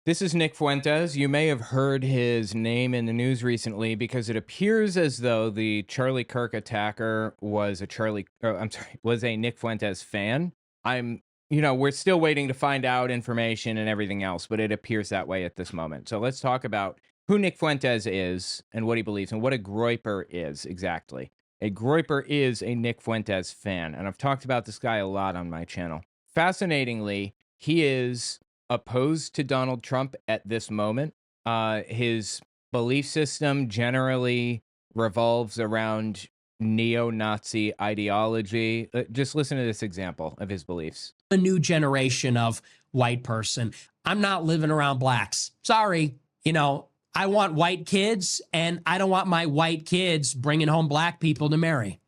This is Nick Fuentes. You may have heard his name in the news recently because it appears as though the Charlie Kirk attacker was was a Nick Fuentes fan. We're still waiting to find out information and everything else, but it appears that way at this moment. So let's talk about who Nick Fuentes is and what he believes and what a groyper is exactly. A groyper is a Nick Fuentes fan, and I've talked about this guy a lot on my channel. Fascinatingly, he is opposed to Donald Trump at this moment. His belief system generally revolves around neo-Nazi ideology. Just listen to this example of his beliefs. A new generation of white person. I'm not living around blacks. Sorry. I want white kids, and I don't want my white kids bringing home black people to marry.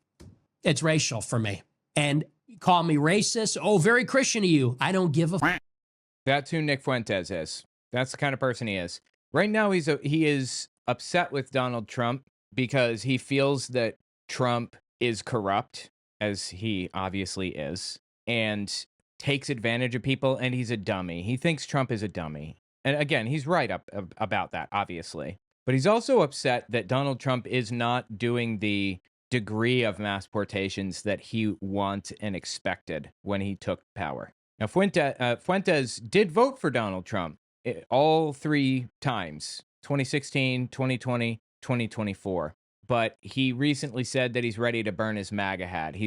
It's racial for me. And call me racist. Oh, very Christian of you. I don't give a That's who Nick Fuentes is. That's the kind of person he is. Right now, he is upset with Donald Trump because he feels that Trump is corrupt, as he obviously is, and takes advantage of people, and he's a dummy. He thinks Trump is a dummy. And again, he's right about that, obviously. But he's also upset that Donald Trump is not doing the degree of mass deportations that he wanted and expected when he took power. Now, Fuentes did vote for Donald Trump all three times, 2016, 2020, 2024. But he recently said that he's ready to burn his MAGA hat. He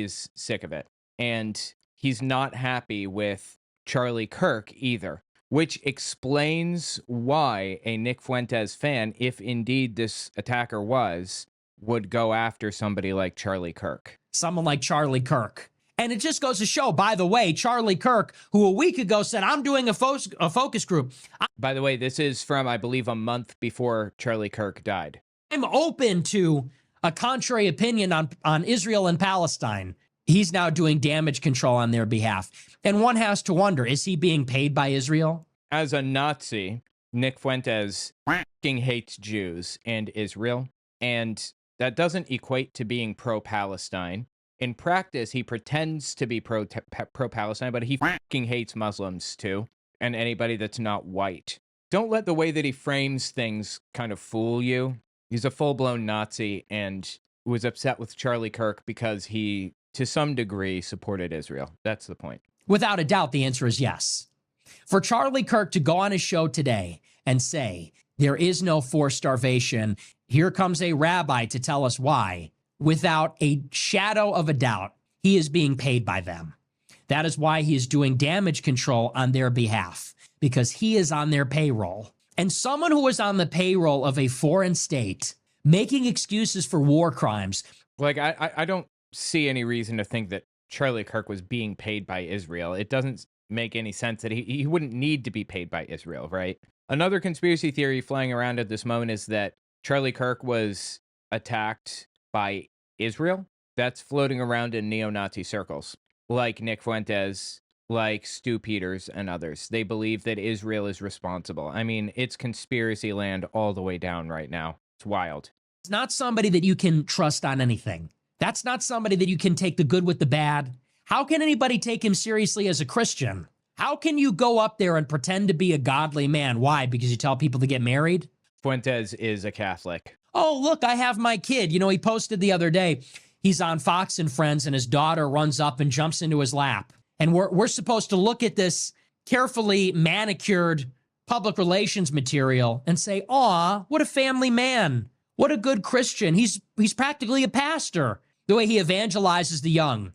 is sick of it. And he's not happy with Charlie Kirk either, which explains why a Nick Fuentes fan, if indeed this attacker would go after somebody like Charlie Kirk. Someone like Charlie Kirk. And it just goes to show, by the way, Charlie Kirk, who a week ago said, I'm doing a focus group. By the way, this is from, I believe, a month before Charlie Kirk died. I'm open to a contrary opinion on Israel and Palestine. He's now doing damage control on their behalf. And one has to wonder, is he being paid by Israel? As a Nazi, Nick Fuentes fucking hates Jews and Israel. And that doesn't equate to being pro-Palestine. In practice, he pretends to be pro-Palestine, but he fucking hates Muslims too, and anybody that's not white. Don't let the way that he frames things kind of fool you. He's a full-blown Nazi and was upset with Charlie Kirk because he, to some degree, supported Israel. That's the point. Without a doubt, the answer is yes. For Charlie Kirk to go on his show today and say, there is no forced starvation, here comes a rabbi to tell us why, without a shadow of a doubt, he is being paid by them. That is why he is doing damage control on their behalf, because he is on their payroll. And someone who is on the payroll of a foreign state making excuses for war crimes. Like, I don't see any reason to think that Charlie Kirk was being paid by Israel. It doesn't make any sense that he wouldn't need to be paid by Israel, right? Another conspiracy theory flying around at this moment is that Charlie Kirk was attacked by Israel. That's floating around in neo-Nazi circles, like Nick Fuentes, like Stu Peters and others. They believe that Israel is responsible. I mean, it's conspiracy land all the way down right now. It's wild. It's not somebody that you can trust on anything. That's not somebody that you can take the good with the bad. How can anybody take him seriously as a Christian? How can you go up there and pretend to be a godly man? Why? Because you tell people to get married? Fuentes is a Catholic. Oh, look, I have my kid. He posted the other day, he's on Fox and Friends, and his daughter runs up and jumps into his lap. And we're supposed to look at this carefully manicured public relations material and say, aw, what a family man. What a good Christian. He's practically a pastor, the way he evangelizes the young.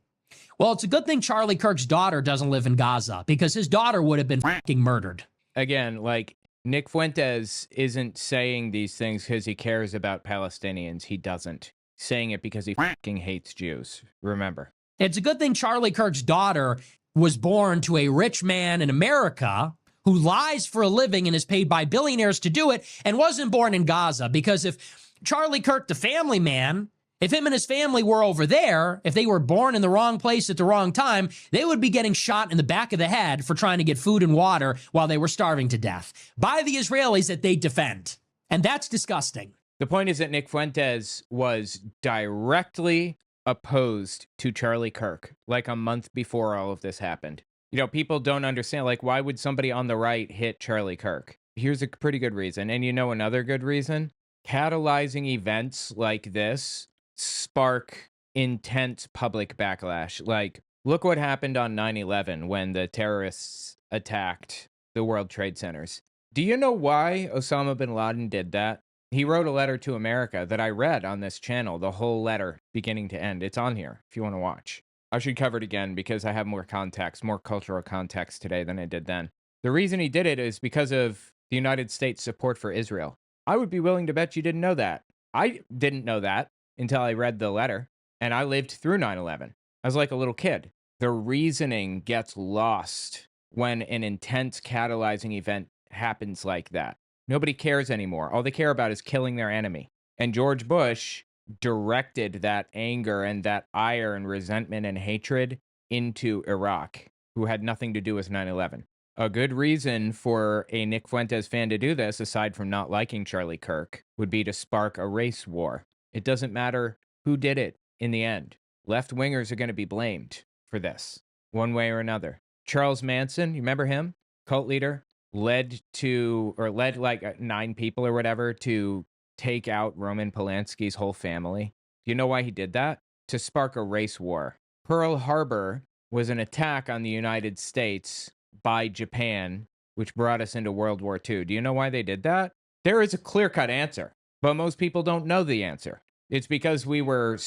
Well, it's a good thing Charlie Kirk's daughter doesn't live in Gaza, because his daughter would have been fucking murdered. Again, like, Nick Fuentes isn't saying these things because he cares about Palestinians. He doesn't. He's saying it because he fucking hates Jews. Remember. It's a good thing Charlie Kirk's daughter was born to a rich man in America who lies for a living and is paid by billionaires to do it, and wasn't born in Gaza. Because if Charlie Kirk, the family man, if him and his family were over there, if they were born in the wrong place at the wrong time, they would be getting shot in the back of the head for trying to get food and water while they were starving to death by the Israelis that they defend. And that's disgusting. The point is that Nick Fuentes was directly opposed to Charlie Kirk like a month before all of this happened. You know, people don't understand, like, why would somebody on the right hit Charlie Kirk? Here's a pretty good reason. And you know, another good reason? Catalyzing events like this spark intense public backlash. Like, look what happened on 9/11 when the terrorists attacked the World Trade Centers. Do you know why Osama bin Laden did that? He wrote a letter to America that I read on this channel, the whole letter, beginning to end. It's on here if you want to watch. I should cover it again because I have more context, more cultural context today than I did then. The reason he did it is because of the United States' support for Israel. I would be willing to bet you didn't know that. I didn't know that until I read the letter, and I lived through 9/11. I was like a little kid. The reasoning gets lost when an intense catalyzing event happens like that. Nobody cares anymore. All they care about is killing their enemy. And George Bush directed that anger and that ire and resentment and hatred into Iraq, who had nothing to do with 9/11. A good reason for a Nick Fuentes fan to do this, aside from not liking Charlie Kirk, would be to spark a race war. It doesn't matter who did it in the end. Left wingers are going to be blamed for this, one way or another. Charles Manson, you remember him? Cult leader, led like 9 people or whatever to take out Roman Polanski's whole family. Do you know why he did that? To spark a race war. Pearl Harbor was an attack on the United States by Japan, which brought us into World War II. Do you know why they did that? There is a clear-cut answer, but most people don't know the answer. It's because we were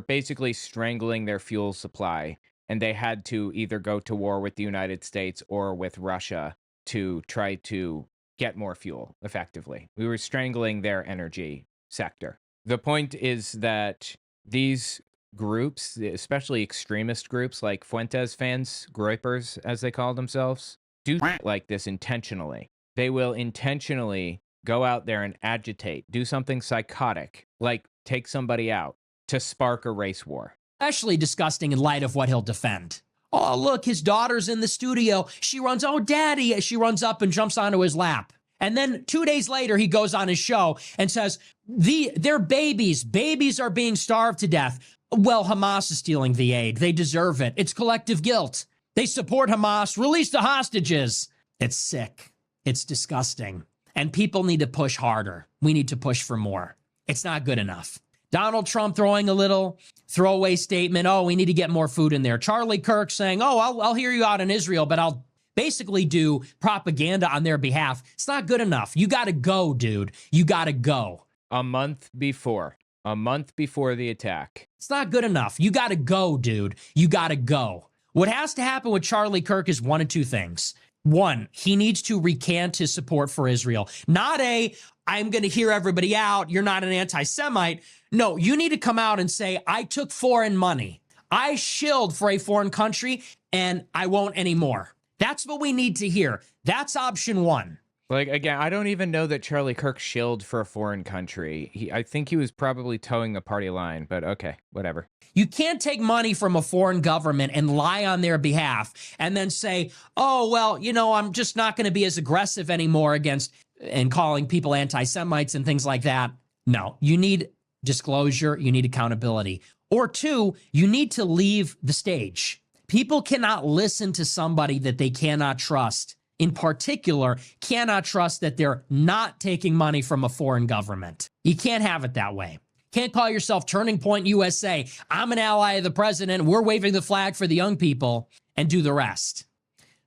basically strangling their fuel supply, and they had to either go to war with the United States or with Russia to try to get more fuel effectively. We were strangling their energy sector. The point is that these groups, especially extremist groups like Fuentes fans, Groypers as they call themselves, do like this intentionally. They will intentionally go out there and agitate, do something psychotic, like take somebody out to spark a race war. Especially disgusting in light of what he'll defend. Oh, look, his daughter's in the studio. She runs, oh, daddy. She runs up and jumps onto his lap. And then 2 days later, he goes on his show and says, they're babies. Babies are being starved to death. Well, Hamas is stealing the aid. They deserve it. It's collective guilt. They support Hamas. Release the hostages. It's sick. It's disgusting. And people need to push harder. We need to push for more. It's not good enough. Donald Trump throwing a little throwaway statement. Oh, we need to get more food in there. Charlie Kirk saying, oh, I'll hear you out in Israel, but I'll basically do propaganda on their behalf. It's not good enough. You got to go, dude. You got to go. A month before the attack. It's not good enough. You got to go, dude. You got to go. What has to happen with Charlie Kirk is one of two things. One, he needs to recant his support for Israel. Not I'm going to hear everybody out. You're not an anti-Semite. No, you need to come out and say, I took foreign money. I shilled for a foreign country and I won't anymore. That's what we need to hear. That's option one. Like, again, I don't even know that Charlie Kirk shilled for a foreign country. I think he was probably towing the party line, but okay, whatever. You can't take money from a foreign government and lie on their behalf and then say, oh, well, I'm just not going to be as aggressive anymore against and calling people anti-Semites and things like that. No, you need disclosure. You need accountability. Or two, you need to leave the stage. People cannot listen to somebody that they cannot trust. In particular, cannot trust that they're not taking money from a foreign government. You can't have it that way. Can't call yourself Turning Point USA. I'm an ally of the president. We're waving the flag for the young people and do the rest.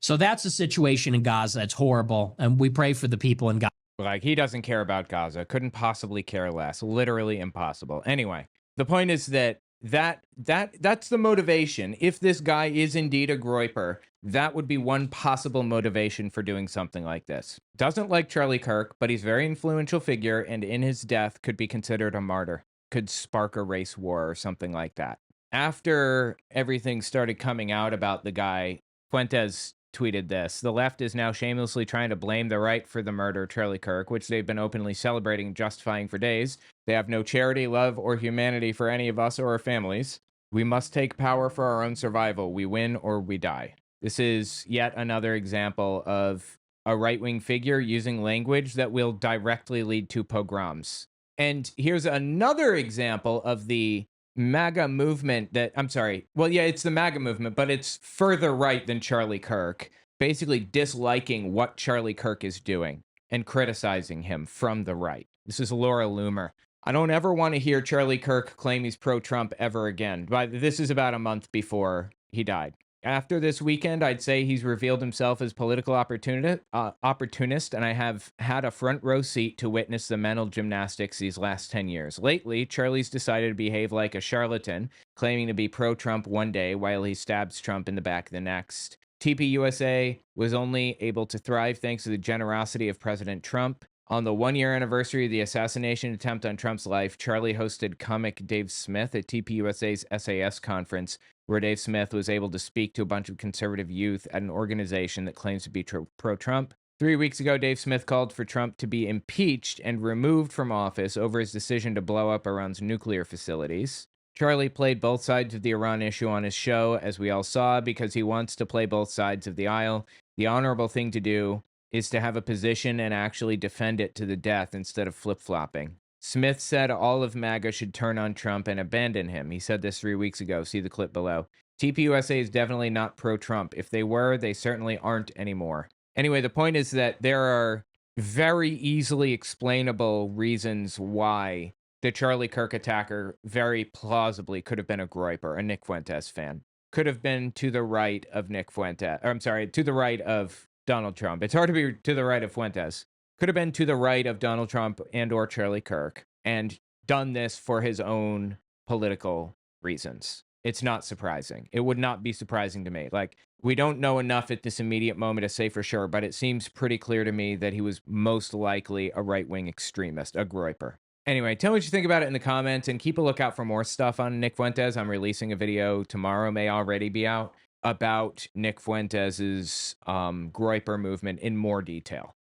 So that's the situation in Gaza. It's horrible. And we pray for the people in Gaza. Like, he doesn't care about Gaza. Couldn't possibly care less. Literally impossible. Anyway, the point is that's the motivation. If this guy is indeed a Groyper, that would be one possible motivation for doing something like this. Doesn't like Charlie Kirk, but he's a very influential figure, and in his death could be considered a martyr. Could spark a race war or something like that. After everything started coming out about the guy, Fuentes tweeted this: the left is now shamelessly trying to blame the right for the murder of Charlie Kirk, which they've been openly celebrating and justifying for days. They have no charity, love, or humanity for any of us or our families. We must take power for our own survival. We win or we die. This is yet another example of a right-wing figure using language that will directly lead to pogroms. And here's another example of the MAGA movement that, I'm sorry, well, yeah, it's the MAGA movement, but it's further right than Charlie Kirk, basically disliking what Charlie Kirk is doing and criticizing him from the right. This is Laura Loomer. I don't ever want to hear Charlie Kirk claim he's pro-Trump ever again. But this is about a month before he died. After this weekend, I'd say he's revealed himself as political opportunist, and I have had a front row seat to witness the mental gymnastics these last 10 years. Lately, Charlie's decided to behave like a charlatan, claiming to be pro-Trump one day while he stabs Trump in the back the next. TPUSA was only able to thrive thanks to the generosity of President Trump. On the one-year anniversary of the assassination attempt on Trump's life, Charlie hosted comic Dave Smith at TPUSA's SAS conference, where Dave Smith was able to speak to a bunch of conservative youth at an organization that claims to be pro-Trump. 3 weeks ago, Dave Smith called for Trump to be impeached and removed from office over his decision to blow up Iran's nuclear facilities. Charlie played both sides of the Iran issue on his show, as we all saw, because he wants to play both sides of the aisle. The honorable thing to do is to have a position and actually defend it to the death instead of flip-flopping. Smith said all of MAGA should turn on Trump and abandon him. He said this 3 weeks ago. See the clip below. TPUSA is definitely not pro-Trump. If they were, they certainly aren't anymore. Anyway, the point is that there are very easily explainable reasons why the Charlie Kirk attacker very plausibly could have been a Groyper, a Nick Fuentes fan. Could have been to the right of Nick Fuentes. Or, I'm sorry, to the right of Donald Trump. It's hard to be to the right of Fuentes. Could have been to the right of Donald Trump and or Charlie Kirk and done this for his own political reasons. It's not surprising. It would not be surprising to me. Like, we don't know enough at this immediate moment to say for sure, but it seems pretty clear to me that he was most likely a right-wing extremist, a Groyper. Anyway, tell me what you think about it in the comments, and keep a lookout for more stuff on Nick Fuentes. I'm releasing a video tomorrow, may already be out, about Nick Fuentes's Groyper movement in more detail.